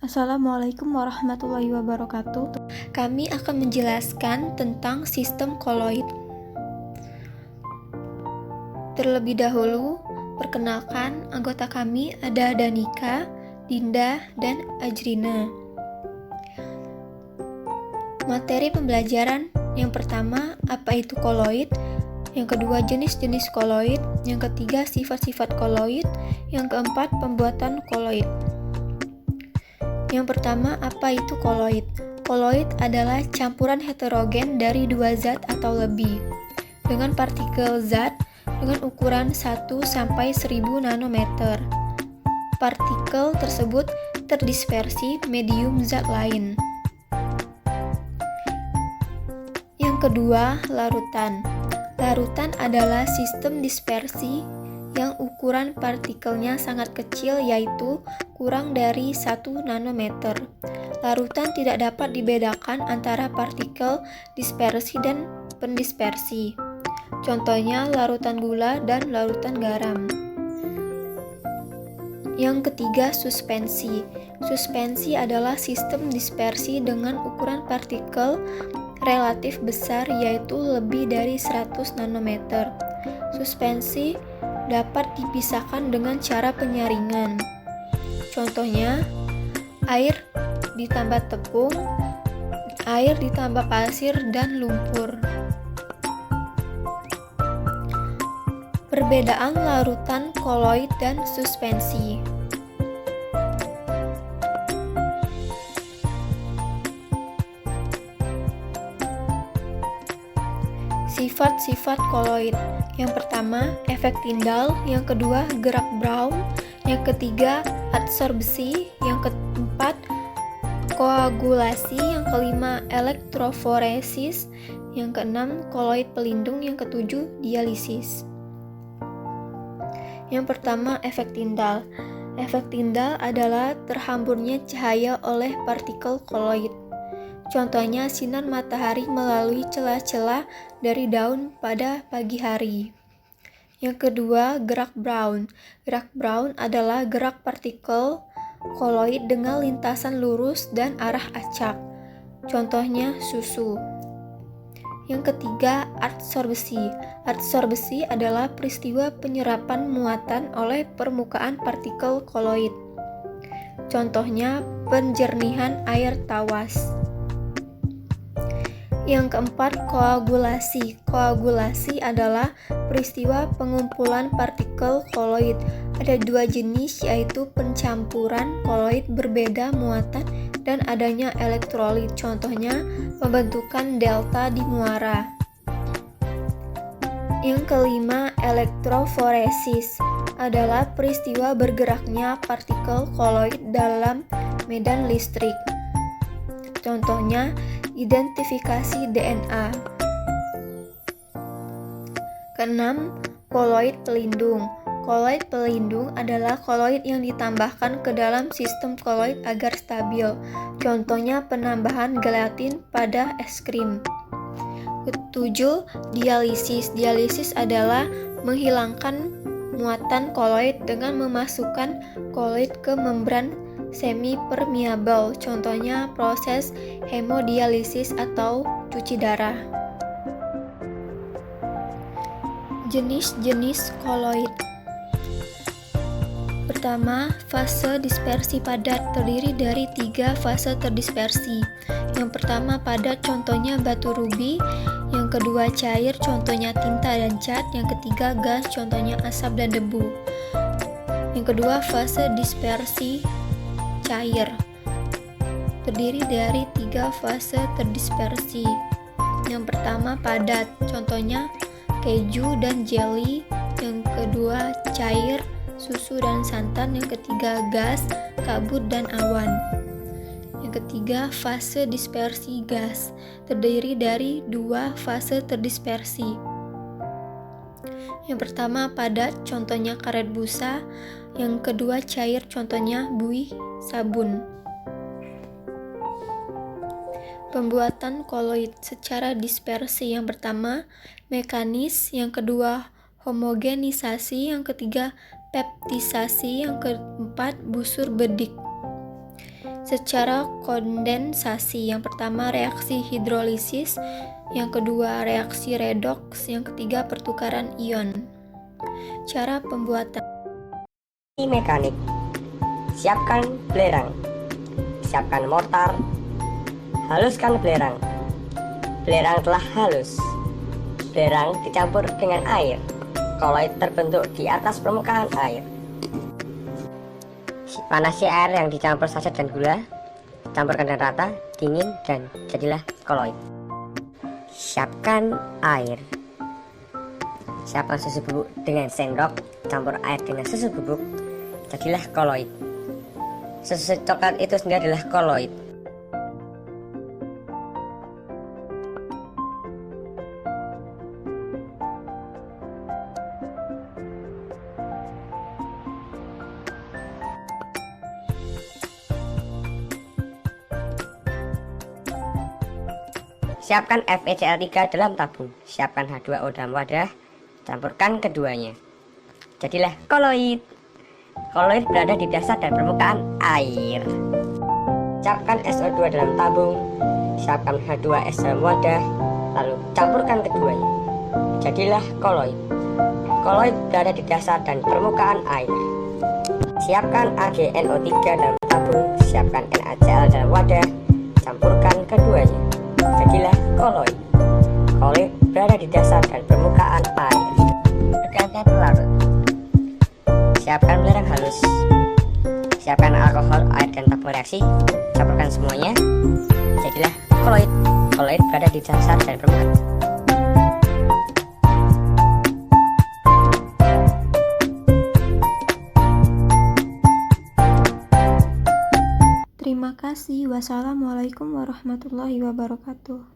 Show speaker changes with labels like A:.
A: Assalamualaikum warahmatullahi wabarakatuh. Kami akan menjelaskan tentang sistem koloid. Terlebih dahulu, perkenalkan anggota kami ada Danika, Dinda, dan Ajrina. Materi pembelajaran yang pertama, apa itu koloid? Yang kedua, jenis-jenis koloid. Yang ketiga, sifat-sifat koloid. Yang keempat, pembuatan koloid. Yang pertama, apa itu koloid? Koloid adalah campuran heterogen dari dua zat atau lebih dengan partikel zat dengan ukuran 1 sampai 1000 nanometer. Partikel tersebut terdispersi medium zat lain. Yang kedua, larutan. Larutan adalah sistem dispersi yang ukuran partikelnya sangat kecil, yaitu kurang dari 1 nanometer. Larutan tidak dapat dibedakan antara partikel dispersi dan pendispersi. Contohnya larutan gula dan larutan garam. Yang ketiga, suspensi. Suspensi adalah sistem dispersi dengan ukuran partikel relatif besar, yaitu lebih dari 100 nanometer. Suspensi dapat dipisahkan dengan cara penyaringan. Contohnya, air ditambah tepung, air ditambah pasir, dan lumpur. Perbedaan larutan koloid dan suspensi. Sifat-sifat koloid. Yang pertama, efek Tyndall. Yang kedua, gerak Brown. Yang ketiga, adsorbsi. Yang keempat, koagulasi. Yang kelima, elektroforesis. Yang keenam, koloid pelindung. Yang ketujuh, dialisis. Yang pertama, efek Tyndall. Efek Tyndall adalah terhamburnya cahaya oleh partikel koloid. Contohnya sinar matahari melalui celah-celah dari daun pada pagi hari. Yang kedua, gerak Brown. Gerak Brown adalah gerak partikel koloid dengan lintasan lurus dan arah acak. Contohnya susu. Yang ketiga, adsorbsi. Adsorbsi adalah peristiwa penyerapan muatan oleh permukaan partikel koloid. Contohnya penjernihan air tawas. Yang keempat, koagulasi. Koagulasi adalah peristiwa pengumpulan partikel koloid. Ada dua jenis, yaitu pencampuran koloid berbeda muatan dan adanya elektrolit. Contohnya, pembentukan delta di muara. Yang kelima, elektroforesis adalah peristiwa bergeraknya partikel koloid dalam medan listrik. Contohnya, identifikasi DNA. Keenam, koloid pelindung. Koloid pelindung adalah koloid yang ditambahkan ke dalam sistem koloid agar stabil. Contohnya penambahan gelatin pada es krim. Ketujuh, dialisis. Dialisis adalah menghilangkan muatan koloid dengan memasukkan koloid ke membran semi-permeabel. Contohnya proses hemodialisis atau cuci darah. Jenis-jenis koloid. Pertama, fase dispersi padat terdiri dari 3 fase terdispersi. Yang pertama padat, contohnya batu rubi. Yang kedua cair, contohnya tinta dan cat. Yang ketiga gas, contohnya asap dan debu. Yang kedua fase dispersi cair terdiri dari 3 fase terdispersi. Yang pertama padat, contohnya keju dan jelly. Yang kedua cair, susu dan santan. Yang ketiga gas, kabut dan awan. Yang ketiga fase dispersi gas terdiri dari 2 fase terdispersi. Yang pertama padat, contohnya karet busa. Yang kedua cair, contohnya buih sabun. Pembuatan koloid secara dispersi. Yang pertama mekanis, yang kedua homogenisasi, yang ketiga peptisasi, yang keempat busur bedik. secara kondensasi. Yang pertama reaksi hidrolisis, yang kedua reaksi redoks, yang ketiga pertukaran ion. Cara pembuatan
B: Mekanik. Siapkan belerang. Siapkan mortar. Haluskan belerang. Belerang telah halus. Belerang dicampur dengan air. Koloid terbentuk di atas permukaan air. Panasi air yang dicampur saset dan gula. Campurkan dengan rata, dingin, dan jadilah koloid. Siapkan air. Siapkan susu bubuk dengan sendok. Campur air dengan susu bubuk. Jadilah koloid. Susu coklat itu sendiri adalah koloid. Siapkan FeCl3 dalam tabung. Siapkan H2O dalam wadah. Campurkan keduanya. Jadilah koloid. Koloid berada di dasar dan permukaan air. Siapkan SO2 dalam tabung. Siapkan H2S dalam wadah. Lalu campurkan keduanya. Jadilah koloid. Koloid berada di dasar dan permukaan air. Siapkan AgNO3 dalam tabung. Siapkan NaCl dalam wadah. Campurkan keduanya. Jadilah koloid. Koloid berada di dasar dan permukaan air. Bergantian larut. Siapkan belerang halus. Siapkan alkohol, air, dan tabung reaksi. Campurkan semuanya. Jadilah koloid. Koloid berada di dasar dan permukaan.
A: Terima kasih. Wassalamualaikum warahmatullahi wabarakatuh.